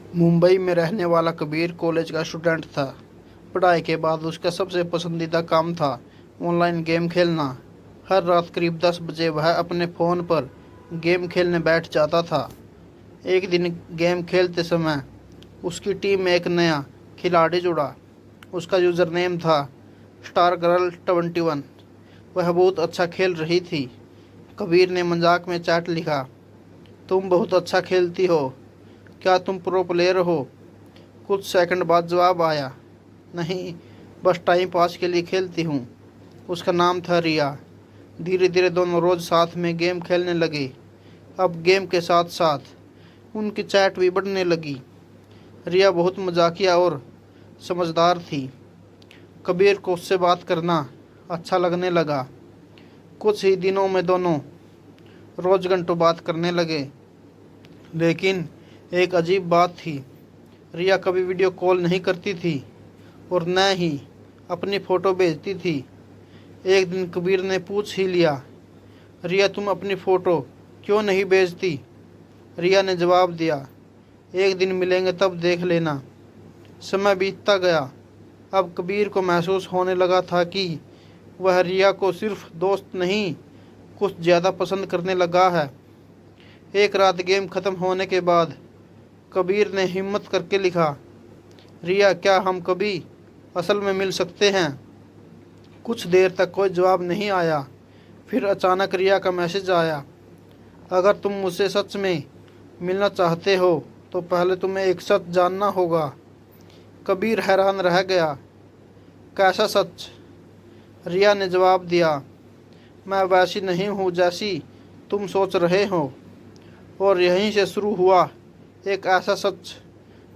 मुंबई में रहने वाला कबीर कॉलेज का स्टूडेंट था। पढ़ाई के बाद उसका सबसे पसंदीदा काम था ऑनलाइन गेम खेलना। हर रात करीब 10 बजे वह अपने फ़ोन पर गेम खेलने बैठ जाता था। एक दिन गेम खेलते समय उसकी टीम में एक नया खिलाड़ी जुड़ा। उसका यूज़र नेम था स्टार गर्ल 21। वह बहुत अच्छा खेल रही थी। कबीर ने मजाक में चैट लिखा, तुम बहुत अच्छा खेलती हो, क्या तुम प्रो प्लेयर हो? कुछ सेकंड बाद जवाब आया, नहीं, बस टाइम पास के लिए खेलती हूँ। उसका नाम था रिया। धीरे धीरे दोनों रोज़ साथ में गेम खेलने लगे। अब गेम के साथ साथ उनकी चैट भी बढ़ने लगी। रिया बहुत मजाकिया और समझदार थी। कबीर को उससे बात करना अच्छा लगने लगा। कुछ ही दिनों में दोनों रोज़ घंटों बात करने लगे। लेकिन एक अजीब बात थी, रिया कभी वीडियो कॉल नहीं करती थी और न ही अपनी फ़ोटो भेजती थी। एक दिन कबीर ने पूछ ही लिया, रिया तुम अपनी फ़ोटो क्यों नहीं भेजती? रिया ने जवाब दिया, एक दिन मिलेंगे तब देख लेना। समय बीतता गया। अब कबीर को महसूस होने लगा था कि वह रिया को सिर्फ दोस्त नहीं, कुछ ज़्यादा पसंद करने लगा है। एक रात गेम ख़त्म होने के बाद कबीर ने हिम्मत करके लिखा, रिया क्या हम कभी असल में मिल सकते हैं? कुछ देर तक कोई जवाब नहीं आया। फिर अचानक रिया का मैसेज आया, अगर तुम मुझसे सच में मिलना चाहते हो तो पहले तुम्हें एक सच जानना होगा। कबीर हैरान रह गया, कैसा सच? रिया ने जवाब दिया, मैं वैसी नहीं हूँ जैसी तुम सोच रहे हो। और यहीं से शुरू हुआ एक ऐसा सच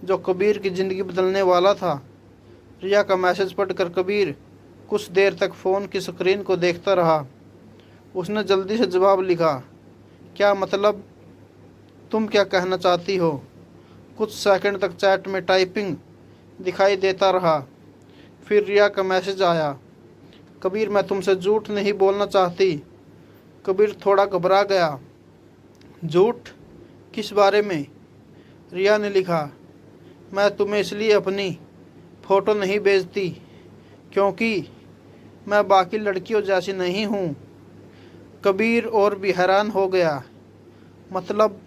जो कबीर की ज़िंदगी बदलने वाला था। रिया का मैसेज पढ़कर कबीर कुछ देर तक फ़ोन की स्क्रीन को देखता रहा। उसने जल्दी से जवाब लिखा, क्या मतलब? तुम क्या कहना चाहती हो? कुछ सेकंड तक चैट में टाइपिंग दिखाई देता रहा। फिर रिया का मैसेज आया, कबीर मैं तुमसे झूठ नहीं बोलना चाहती। कबीर थोड़ा घबरा गया, झूठ? किस बारे में? रिया ने लिखा, मैं तुम्हें इसलिए अपनी फ़ोटो नहीं भेजती क्योंकि मैं बाकी लड़कियों जैसी नहीं हूँ। कबीर और भी हैरान हो गया, मतलब?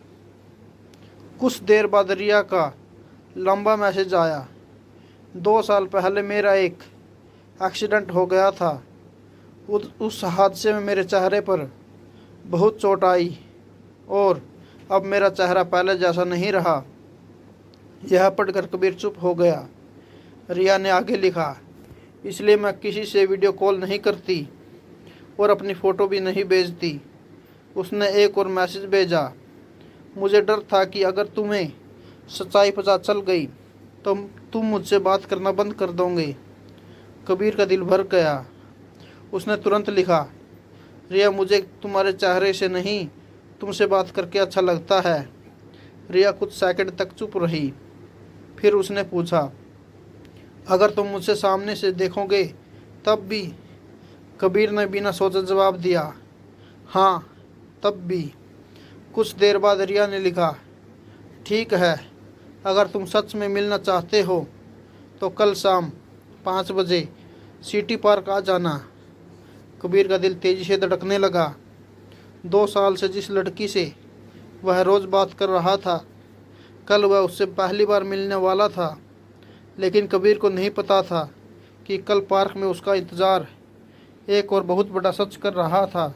कुछ देर बाद रिया का लंबा मैसेज आया, 2 साल पहले मेरा एक एक्सीडेंट हो गया था। उस हादसे में मेरे चेहरे पर बहुत चोट आई और अब मेरा चेहरा पहले जैसा नहीं रहा। यह पढ़कर कबीर चुप हो गया। रिया ने आगे लिखा, इसलिए मैं किसी से वीडियो कॉल नहीं करती और अपनी फ़ोटो भी नहीं भेजती। उसने एक और मैसेज भेजा, मुझे डर था कि अगर तुम्हें सच्चाई पता चल गई तो तुम मुझसे बात करना बंद कर दोगे। कबीर का दिल भर गया। उसने तुरंत लिखा, रिया मुझे तुम्हारे चेहरे से नहीं, तुमसे बात करके अच्छा लगता है। रिया कुछ सेकंड तक चुप रही। फिर उसने पूछा, अगर तुम मुझसे सामने से देखोगे तब भी? कबीर ने बिना सोचे जवाब दिया, हाँ, तब भी। कुछ देर बाद रिया ने लिखा, ठीक है, अगर तुम सच में मिलना चाहते हो तो कल शाम 5 बजे सिटी पार्क आ जाना। कबीर का दिल तेज़ी से धड़कने लगा। 2 साल से जिस लड़की से वह रोज़ बात कर रहा था, कल वह उससे पहली बार मिलने वाला था। लेकिन कबीर को नहीं पता था कि कल पार्क में उसका इंतज़ार एक और बहुत बड़ा सच कर रहा था।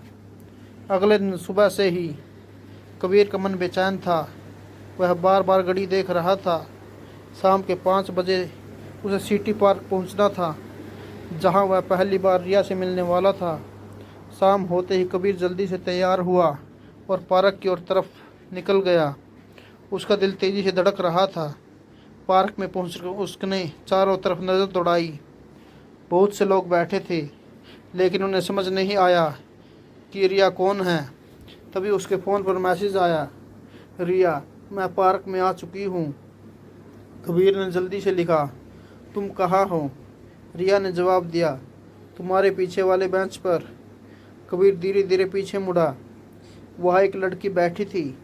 अगले दिन सुबह से ही कबीर का मन बेचैन था। वह बार बार घड़ी देख रहा था। शाम के 5 बजे उसे सिटी पार्क पहुंचना था, जहां वह पहली बार रिया से मिलने वाला था। शाम होते ही कबीर जल्दी से तैयार हुआ और पार्क की ओर तरफ निकल गया। उसका दिल तेज़ी से धड़क रहा था। पार्क में पहुंचकर उसने चारों तरफ नज़र दौड़ाई। बहुत से लोग बैठे थे, लेकिन उन्हें समझ नहीं आया कि रिया कौन है। तभी उसके फ़ोन पर मैसेज आया, रिया मैं पार्क में आ चुकी हूँ। कबीर ने जल्दी से लिखा, तुम कहाँ हो? रिया ने जवाब दिया, तुम्हारे पीछे वाले बेंच पर। कबीर धीरे धीरे पीछे मुड़ा। वहाँ एक लड़की बैठी थी।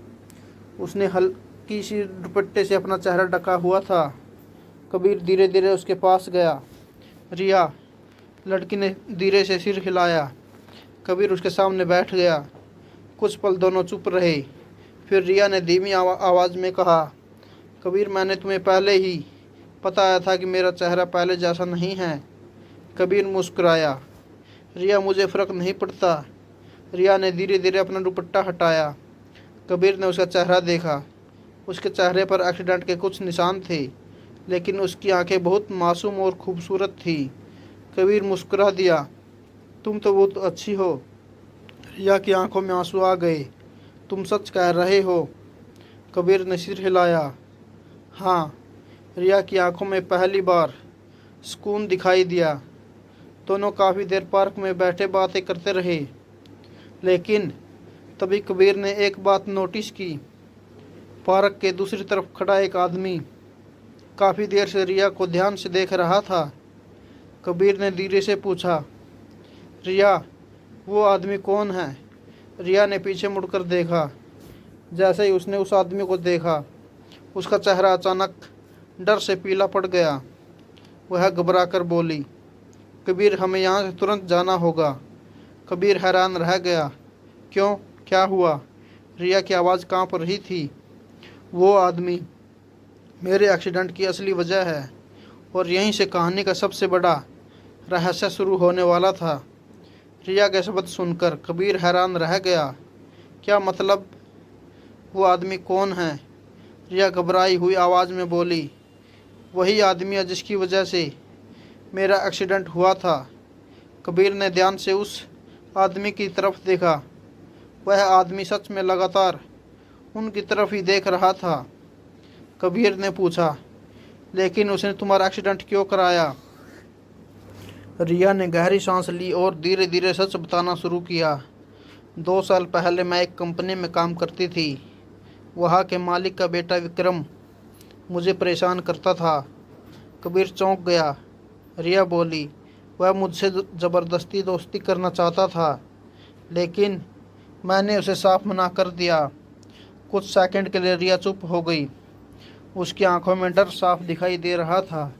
उसने किसी दुपट्टे से अपना चेहरा ढका हुआ था। कबीर धीरे धीरे उसके पास गया। रिया, लड़की ने धीरे से सिर हिलाया। कबीर उसके सामने बैठ गया। कुछ पल दोनों चुप रहे। फिर रिया ने धीमी आवाज़ में कहा, कबीर, मैंने तुम्हें पहले ही बताया था कि मेरा चेहरा पहले जैसा नहीं है। कबीर मुस्कुराया। रिया, मुझे फ़र्क नहीं पड़ता। रिया ने धीरे धीरे अपना दुपट्टा हटाया। कबीर ने उसका चेहरा देखा। उसके चेहरे पर एक्सीडेंट के कुछ निशान थे, लेकिन उसकी आंखें बहुत मासूम और खूबसूरत थी। कबीर मुस्कुरा दिया, तुम तो बहुत अच्छी हो। रिया की आंखों में आंसू आ गए। तुम सच कह रहे हो? कबीर ने सिर हिलाया। हाँ। रिया की आंखों में पहली बार सुकून दिखाई दिया। दोनों काफ़ी देर पार्क में बैठे बातें करते रहे, लेकिन तभी कबीर ने एक बात नोटिस की। पार्क के दूसरी तरफ खड़ा एक आदमी काफ़ी देर से रिया को ध्यान से देख रहा था। कबीर ने धीरे से पूछा, रिया, वो आदमी कौन है? रिया ने पीछे मुड़कर देखा। जैसे ही उसने उस आदमी को देखा, उसका चेहरा अचानक डर से पीला पड़ गया। वह घबरा कर बोली, कबीर, हमें यहाँ से तुरंत जाना होगा। कबीर हैरान रह गया। क्यों, क्या हुआ? रिया की आवाज़ कांप रही थी। वो आदमी मेरे एक्सीडेंट की असली वजह है, और यहीं से कहानी का सबसे बड़ा रहस्य शुरू होने वाला था। रिया के शब्द सुनकर कबीर हैरान रह गया। क्या मतलब? वो आदमी कौन है? रिया घबराई हुई आवाज़ में बोली, वही आदमी है जिसकी वजह से मेरा एक्सीडेंट हुआ था। कबीर ने ध्यान से उस आदमी की तरफ देखा। वह आदमी सच में लगातार उनकी तरफ ही देख रहा था। कबीर ने पूछा, लेकिन उसने तुम्हारा एक्सीडेंट क्यों कराया? रिया ने गहरी सांस ली और धीरे धीरे सच बताना शुरू किया। 2 साल पहले मैं एक कंपनी में काम करती थी। वहाँ के मालिक का बेटा विक्रम मुझे परेशान करता था। कबीर चौंक गया। रिया बोली, वह मुझसे ज़बरदस्ती दोस्ती करना चाहता था, लेकिन मैंने उसे साफ मना कर दिया। कुछ सेकंड के लिए रिया चुप हो गई। उसकी आंखों में डर साफ दिखाई दे रहा था।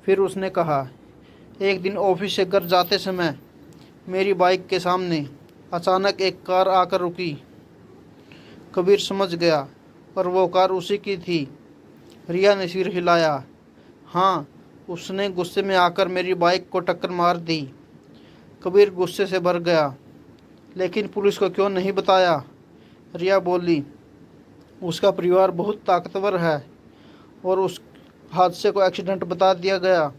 फिर उसने कहा, एक दिन ऑफिस से घर जाते समय मेरी बाइक के सामने अचानक एक कार आकर रुकी। कबीर समझ गया, और वो कार उसी की थी। रिया ने सिर हिलाया। हाँ, उसने गुस्से में आकर मेरी बाइक को टक्कर मार दी। कबीर गुस्से से भर गया। लेकिन पुलिस को क्यों नहीं बताया? रिया बोली, उसका परिवार बहुत ताकतवर है, और उस हादसे को एक्सीडेंट बता दिया गया।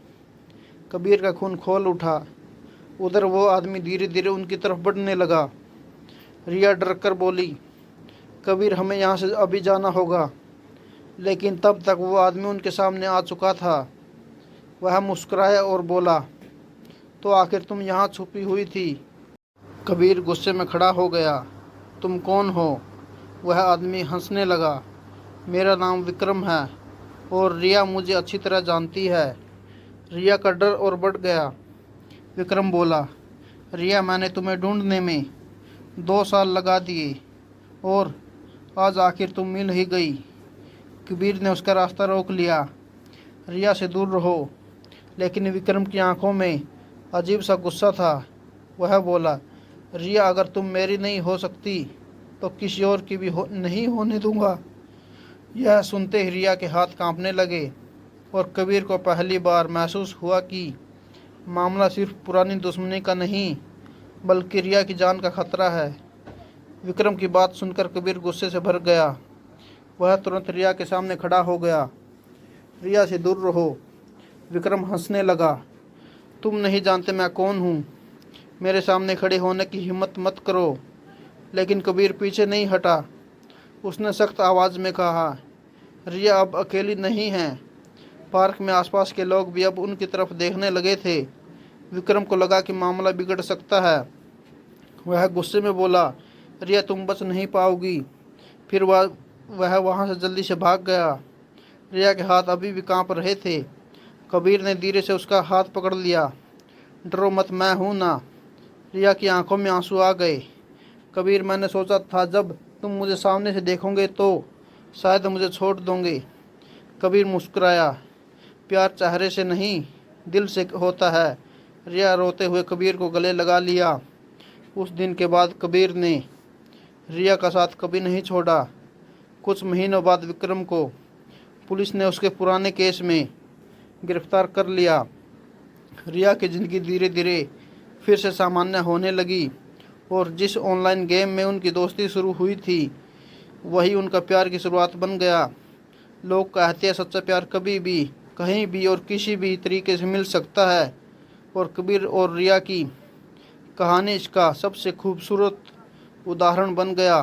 कबीर का खून खोल उठा। उधर वो आदमी धीरे धीरे उनकी तरफ बढ़ने लगा। रिया डर कर बोली, कबीर, हमें यहाँ से अभी जाना होगा। लेकिन तब तक वो आदमी उनके सामने आ चुका था। वह मुस्कुराया और बोला, तो आखिर तुम यहाँ छुपी हुई थी? कबीर गुस्से में खड़ा हो गया। तुम कौन हो? वह आदमी हंसने लगा। मेरा नाम विक्रम है, और रिया मुझे अच्छी तरह जानती है। रिया का डर और बढ़ गया। विक्रम बोला, रिया, मैंने तुम्हें ढूंढने में 2 साल लगा दिए, और आज आखिर तुम मिल ही गई। कबीर ने उसका रास्ता रोक लिया। रिया से दूर रहो। लेकिन विक्रम की आंखों में अजीब सा गुस्सा था। वह बोला, रिया, अगर तुम मेरी नहीं हो सकती तो किसी और की भी नहीं होने दूंगा। यह सुनते ही रिया के हाथ कांपने लगे, और कबीर को पहली बार महसूस हुआ कि मामला सिर्फ पुरानी दुश्मनी का नहीं, बल्कि रिया की जान का खतरा है। विक्रम की बात सुनकर कबीर गुस्से से भर गया। वह तुरंत रिया के सामने खड़ा हो गया। रिया से दूर रहो। विक्रम हंसने लगा। तुम नहीं जानते मैं कौन हूँ। मेरे सामने खड़े होने की हिम्मत मत करो। लेकिन कबीर पीछे नहीं हटा। उसने सख्त आवाज़ में कहा, रिया अब अकेली नहीं है। पार्क में आसपास के लोग भी अब उनकी तरफ देखने लगे थे। विक्रम को लगा कि मामला बिगड़ सकता है। वह गुस्से में बोला, रिया, तुम बच नहीं पाओगी। फिर वह वहाँ से जल्दी से भाग गया। रिया के हाथ अभी भी कांप रहे थे। कबीर ने धीरे से उसका हाथ पकड़ लिया। डरो मत, मैं हूँ ना। रिया की आंखों में आंसू आ गए। कबीर, मैंने सोचा था जब तुम मुझे सामने से देखोगे तो शायद मुझे छोड़ दोगे। कबीर मुस्कुराया। प्यार चेहरे से नहीं, दिल से होता है। रिया रोते हुए कबीर को गले लगा लिया। उस दिन के बाद कबीर ने रिया का साथ कभी नहीं छोड़ा। कुछ महीनों बाद विक्रम को पुलिस ने उसके पुराने केस में गिरफ्तार कर लिया। रिया की ज़िंदगी धीरे धीरे फिर से सामान्य होने लगी और जिस ऑनलाइन गेम में उनकी दोस्ती शुरू हुई थी वही उनका प्यार की शुरुआत बन गया। लोग कहते हैं सच्चा प्यार कभी भी, कहीं भी और किसी भी तरीके से मिल सकता है, और कबीर और रिया की कहानी इसका सबसे खूबसूरत उदाहरण बन गया।